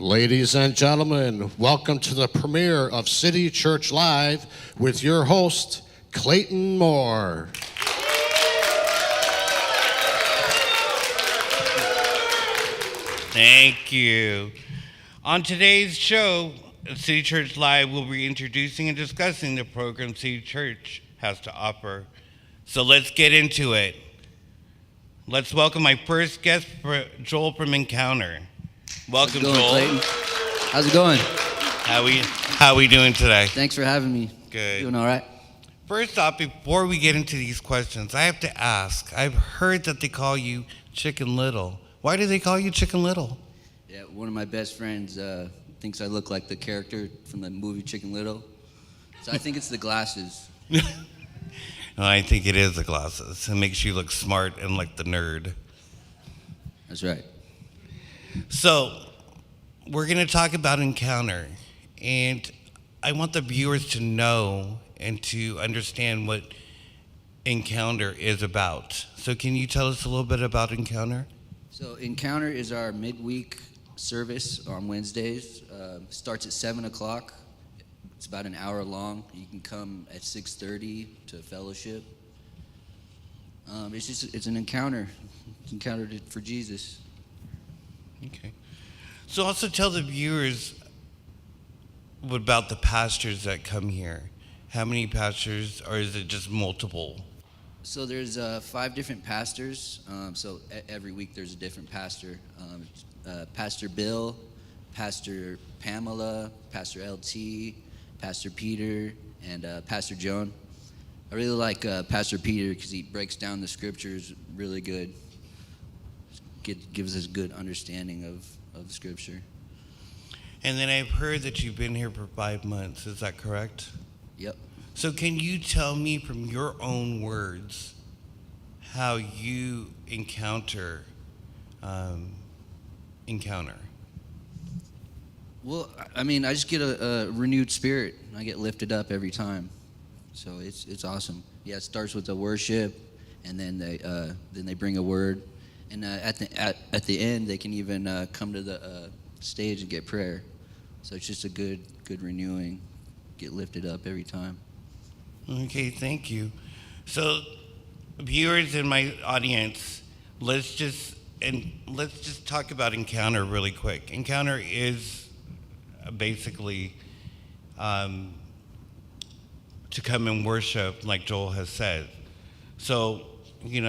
Ladies and gentlemen, welcome to the premiere of City Church Live with your host, Clayton Moore. Thank you. On today's show, City Church Live will be introducing and discussing the program City Church has to offer. So let's get into it. Let's welcome my first guest, Joel from Encounter. Welcome, How's it going, Joel. Clayton? How's it going? How we doing today? Thanks for having me. Good. Doing all right? First off, before we get into these questions, I have to ask. I've heard that they call you Chicken Little. Why do they call you Chicken Little? Yeah, one of my best friends thinks I look like the character from the movie Chicken Little. So I think it's the glasses. No, I think it is the glasses. It makes you look smart and like the nerd. That's right. So, we're going to talk about Encounter, and I want the viewers to know and to understand what Encounter is about. So, can you tell us a little bit about Encounter? So Encounter is our midweek service on Wednesdays. Starts at 7 o'clock. It's about an hour long. You can come at 6:30 to fellowship. It's an encounter. It's encounter for Jesus. Okay. So also tell the viewers about the pastors that come here. How many pastors, or is it just multiple? So there's 5 different pastors. So every week there's a different pastor. Pastor Bill, Pastor Pamela, Pastor LT, Pastor Peter, and Pastor Joan. I really like Pastor Peter because he breaks down the scriptures really good. Gives us good understanding of the scripture. And then I've heard that you've been here for 5 months. Is that correct? Yep. So can you tell me from your own words how you encounter? Well, I mean, I just get a renewed spirit. I get lifted up every time. So it's awesome. Yeah, it starts with the worship, and then they bring a word, and at the end they can even come to the stage and get prayer. So it's just a good renewing. Get lifted up every time. Okay, thank you. So, viewers in my audience, let's just talk about Encounter really quick. Encounter is basically to come and worship, like Joel has said. So, you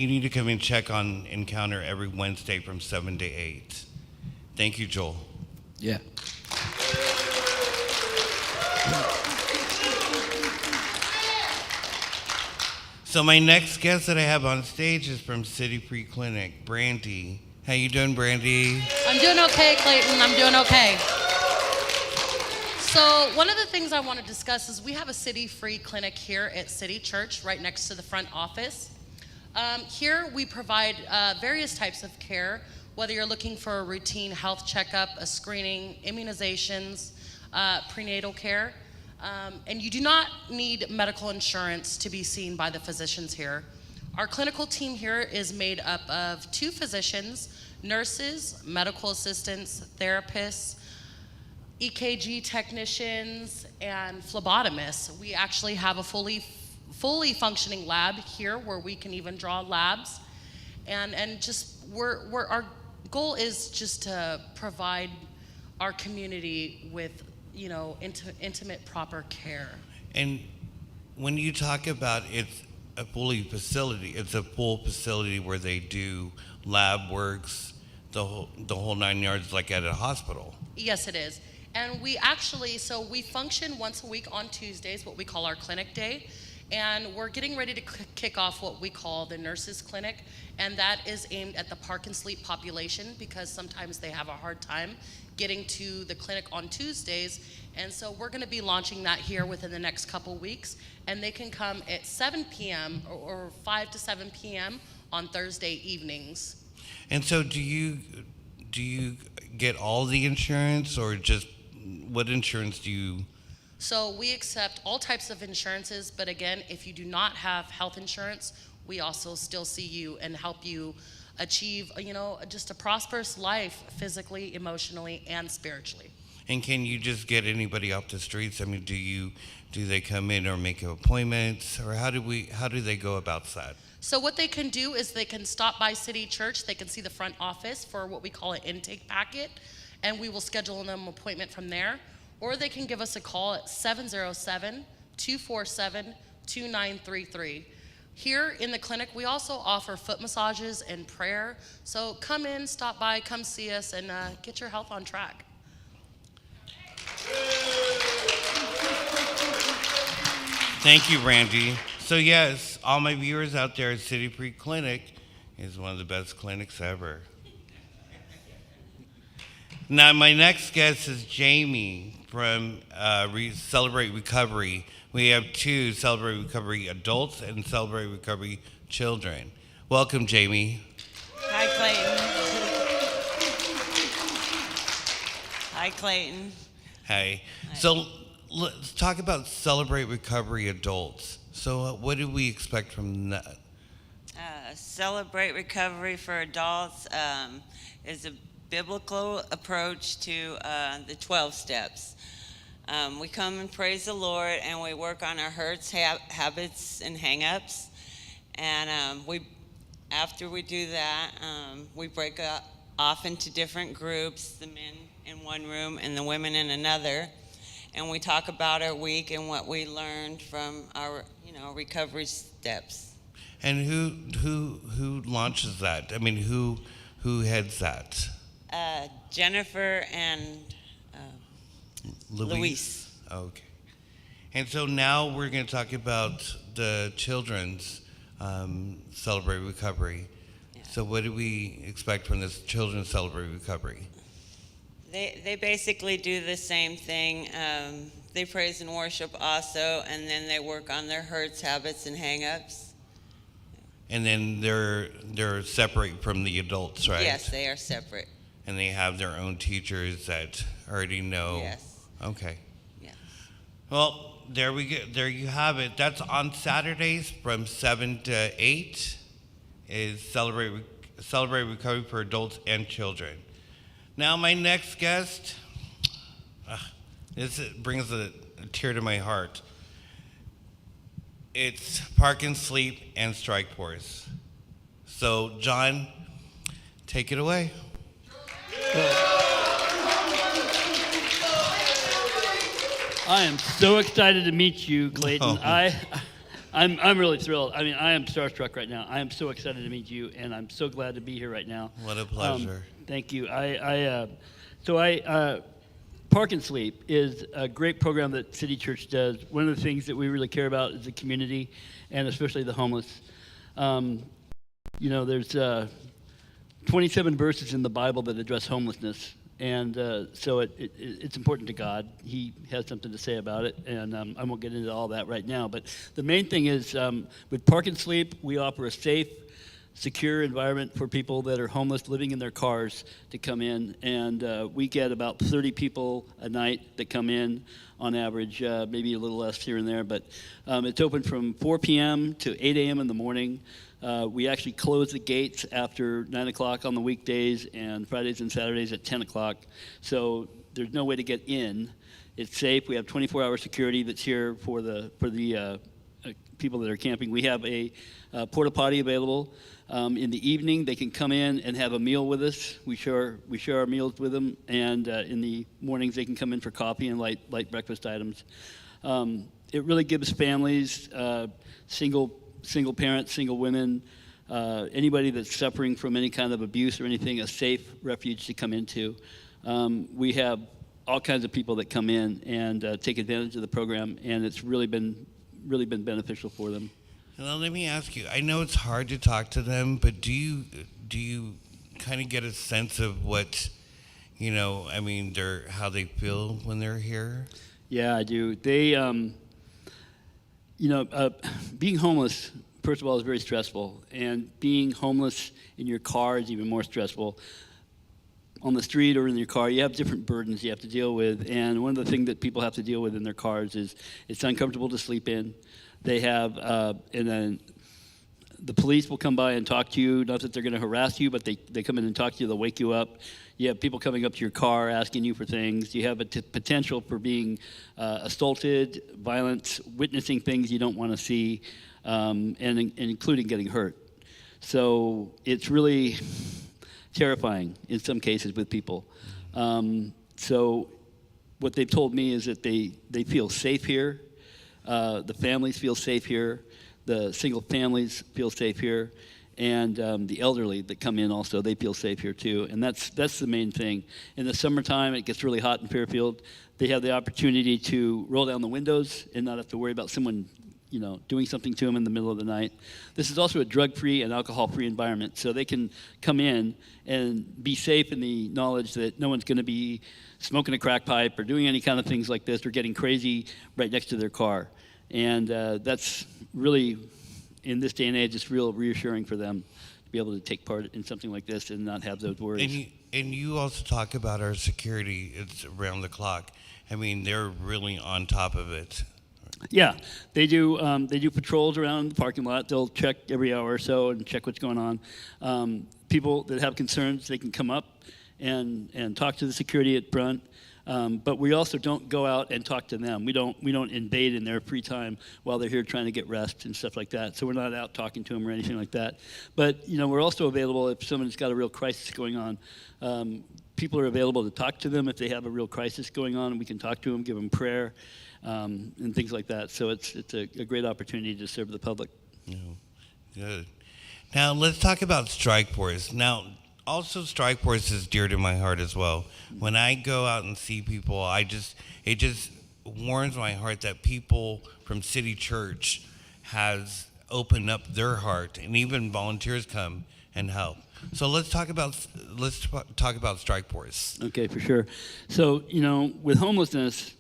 need to come and check on Encounter every Wednesday from 7 to 8. Thank you, Joel. Yeah. So my next guest that I have on stage is from City Free Clinic, Brandy. How you doing, Brandy? I'm doing okay, Clayton. I'm doing okay. So one of the things I want to discuss is we have a City Free Clinic here at City Church, right next to the front office. Here we provide various types of care, whether you're looking for a routine health checkup, a screening, immunizations, prenatal care. And you do not need medical insurance to be seen by the physicians here. Our clinical team here is made up of 2 physicians, nurses, medical assistants, therapists, EKG technicians, and phlebotomists. We actually have a fully functioning lab here where we can even draw labs. And just our goal is just to provide our community with intimate, proper care. And when you talk about it's a full facility where they do lab works, the whole 9 yards, like at a hospital. Yes, it is. And we function once a week on Tuesdays, what we call our clinic day. And we're getting ready to kick off what we call the nurses clinic. And that is aimed at the park and sleep population because sometimes they have a hard time getting to the clinic on Tuesdays. And so we're going to be launching that here within the next couple weeks. And they can come at 7 p.m. or 5 to 7 p.m. on Thursday evenings. And so do you get all the insurance, or just what insurance do you? So we accept all types of insurances, but again, if you do not have health insurance, we also still see you and help you achieve, just a prosperous life physically, emotionally, and spiritually. And can you just get anybody off the streets? I mean, do they come in or make appointments, or how do they go about that? So what they can do is they can stop by City Church. They can see the front office for what we call an intake packet, and we will schedule them an appointment from there. Or they can give us a call at 707-247-2933. Here in the clinic, we also offer foot massages and prayer. So come in, stop by, come see us, and get your health on track. Thank you, Randy. So yes, all my viewers out there, City Free Clinic is one of the best clinics ever. Now, my next guest is Jamie from Celebrate Recovery. We have two Celebrate Recovery adults and Celebrate Recovery children. Welcome, Jamie. Hi, Clayton. Hi, Clayton. Hey. So let's talk about Celebrate Recovery adults. So what do we expect from that? Celebrate Recovery for adults is a biblical approach to the 12 steps. We come and praise the Lord, and we work on our hurts, habits, and hang-ups. And after we do that, we break off into different groups, the men in one room and the women in another. And we talk about our week and what we learned from our, recovery steps. And who launches that? I mean, who heads that? Jennifer and Luis. Okay. And so now we're going to talk about the children's Celebrate Recovery. Yeah. So what do we expect from this Children's Celebrate Recovery? They basically do the same thing. They praise and worship also, and then they work on their hurts, habits, and hang-ups. And then they're separate from the adults, right? Yes, they are separate. And they have their own teachers that already know. Yes. Okay. Yes. Well, there we go. There you have it. That's on Saturdays from 7 to 8 is Celebrate Recovery for adults and children. Now, my next guest, this brings a tear to my heart. It's Park and Sleep and Strike Force. So, John, take it away. I am so excited to meet you, Clayton. Oh. I'm really thrilled. I mean, I am starstruck right now. I am so excited to meet you, and I'm so glad to be here right now. What a pleasure. Thank you. Park and Sleep is a great program that City Church does. One of the things that we really care about is the community, and especially the homeless. There's 27 verses in the Bible that address homelessness, and so it's important to God. He has something to say about it, and I won't get into all that right now. But the main thing is, with Park and Sleep, we offer a safe, secure environment for people that are homeless living in their cars to come in, and we get about 30 people a night that come in on average, maybe a little less here and there, but it's open from 4 p.m. to 8 a.m. in the morning. We actually close the gates after 9 o'clock on the weekdays and Fridays and Saturdays at 10 o'clock, so there's no way to get in. It's safe. We have 24-hour security that's here for the people that are camping. We have a porta potty available. In the evening, they can come in and have a meal with us. We share our meals with them, and in the mornings, they can come in for coffee and light breakfast items. It really gives families, single parents, single women, anybody that's suffering from any kind of abuse or anything, a safe refuge to come into. We have all kinds of people that come in and take advantage of the program, and it's really been beneficial for them. Well, let me ask you. I know it's hard to talk to them, but do you kind of get a sense of what, how they feel when they're here? Yeah, I do. They, being homeless, first of all, is very stressful, and being homeless in your car is even more stressful. On the street or in your car, you have different burdens you have to deal with, and one of the things that people have to deal with in their cars is it's uncomfortable to sleep in. They have, and then The police will come by and talk to you. Not that they're going to harass you, but they come in and talk to you. They'll wake you up. You have people coming up to your car asking you for things. You have a potential for being assaulted, violence, witnessing things you don't want to see, and including getting hurt. So it's really terrifying in some cases with people. So what they've told me is that they feel safe here. The families feel safe here. The single families feel safe here. And the elderly that come in also, they feel safe here too. And that's the main thing. In the summertime, it gets really hot in Fairfield. They have the opportunity to roll down the windows and not have to worry about someone, doing something to them in the middle of the night. This is also a drug-free and alcohol-free environment, so they can come in and be safe in the knowledge that no one's going to be smoking a crack pipe or doing any kind of things like this or getting crazy right next to their car. And that's really, in this day and age, it's real reassuring for them to be able to take part in something like this and not have those worries. And you also talk about our security. It's around the clock. I mean, they're really on top of it. Yeah, they do. They do patrols around the parking lot. They'll check every hour or so and check what's going on. People that have concerns, they can come up and talk to the security at front. But we also don't go out and talk to them. We don't invade in their free time while they're here trying to get rest and stuff like that. So we're not out talking to them or anything like that. But we're also available if someone's got a real crisis going on. People are available to talk to them if they have a real crisis going on, and we can talk to them, give them prayer, and things like that. So it's a great opportunity to serve the public. Yeah. Good. Now let's talk about Strike Force. Now, also Strike Force is dear to my heart as well. When I go out and see people, it just warms my heart that people from City Church has opened up their heart, and even volunteers come and help. So let's talk about Strike Force. Okay, for sure. So with homelessness,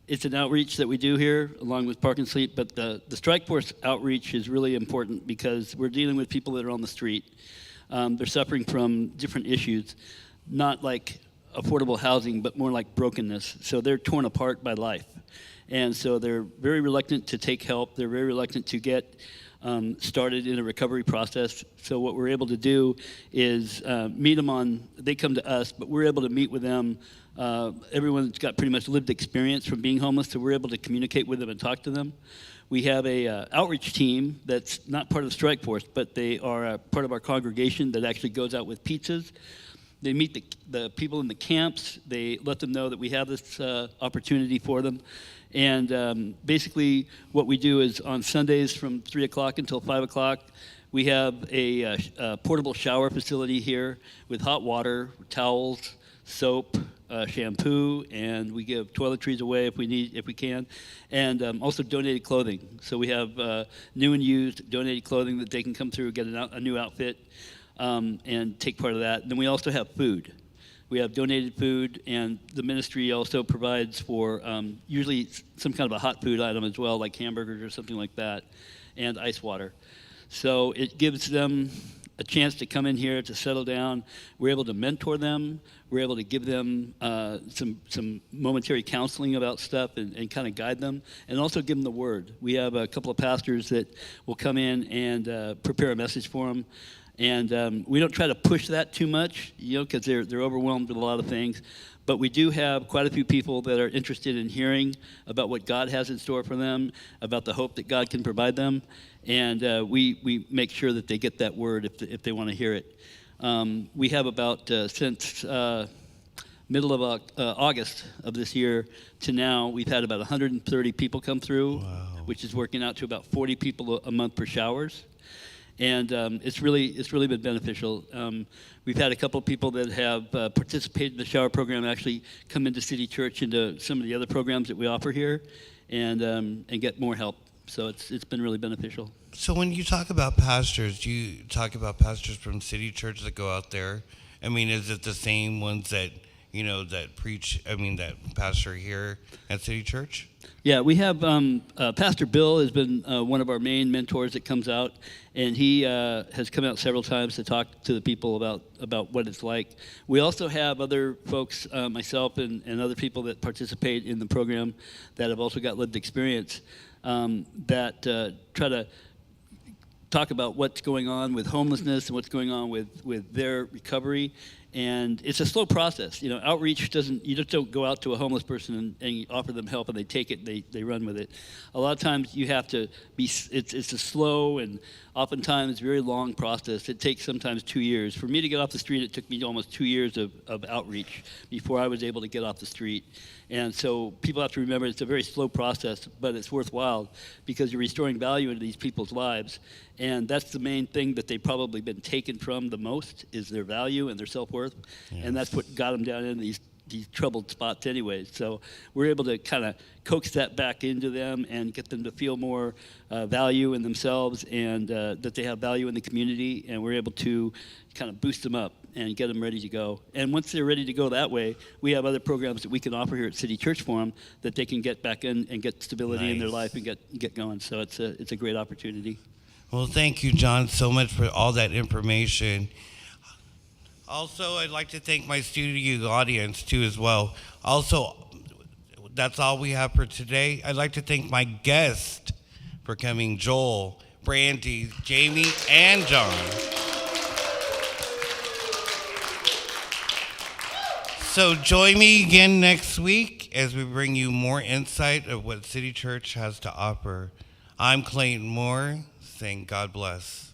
it's an outreach that we do here along with Park and Sleep, but the Strike Force outreach is really important because we're dealing with people that are on the street. They're suffering from different issues, not like affordable housing, but more like brokenness. So they're torn apart by life. And so they're very reluctant to take help. They're very reluctant to get started in a recovery process. So what we're able to do is meet them they come to us, but we're able to meet with them. Everyone's got pretty much lived experience from being homeless, so we're able to communicate with them and talk to them. We have a outreach team that's not part of the Strike Force, but they are a part of our congregation that actually goes out with pizzas. They meet the people in the camps. They let them know that we have this opportunity for them. And basically what we do is on Sundays from 3 o'clock until 5 o'clock, we have a portable shower facility here with hot water, towels, soap, shampoo, and we give toiletries away if we can, and also donated clothing. So we have new and used donated clothing that they can come through, get a new outfit, and take part of that. And then we also have food. We have donated food, and the ministry also provides for usually some kind of a hot food item as well, like hamburgers or something like that, and ice water. So it gives them a chance to come in here to settle down. We're able to mentor them. We're able to give them some momentary counseling about stuff and kind of guide them, and also give them the word. We have a couple of pastors that will come in and prepare a message for them. And we don't try to push that too much, because they're overwhelmed with a lot of things. But we do have quite a few people that are interested in hearing about what God has in store for them, about the hope that God can provide them. And we make sure that they get that word if they want to hear it. We have about, since middle of August of this year to now, we've had about 130 people come through, Wow. which is working out to about 40 people a month for showers. And it's really been beneficial. We've had a couple of people that have participated in the shower program actually come into City Church into some of the other programs that we offer here, and get more help. So it's been really beneficial. So when you talk about pastors, do you talk about pastors from City Church that go out there? I mean, is it the same ones that that preach? I mean, that pastor here at City Church? Yeah, we have Pastor Bill has been one of our main mentors that comes out, and he has come out several times to talk to the people about what it's like. We also have other folks, myself and other people that participate in the program that have also got lived experience that try to talk about what's going on with homelessness and what's going on with their recovery. And it's a slow process. You know, outreach doesn't, you just don't go out to a homeless person and you offer them help and they take it, they run with it. A lot of times you have to be, it's a slow and oftentimes very long process. It takes sometimes 2 years. For me to get off the street, it took me almost 2 years of outreach before I was able to get off the street. And so people have to remember it's a very slow process, but it's worthwhile because you're restoring value into these people's lives. And that's the main thing that they've probably been taken from the most is their value and their self-worth. Yes. And that's what got them down in these troubled spots anyways. So we're able to kind of coax that back into them and get them to feel more value in themselves and that they have value in the community. And we're able to kind of boost them up and get them ready to go. And once they're ready to go that way, we have other programs that we can offer here at City Church for them that they can get back in and get stability in their life and get going. So it's a great opportunity. Well, thank you, John, so much for all that information. Also, I'd like to thank my studio audience, too, as well. Also, that's all we have for today. I'd like to thank my guests for coming, Joel, Brandy, Jamie, and John. So join me again next week as we bring you more insight of what City Church has to offer. I'm Clayton Moore, saying God bless.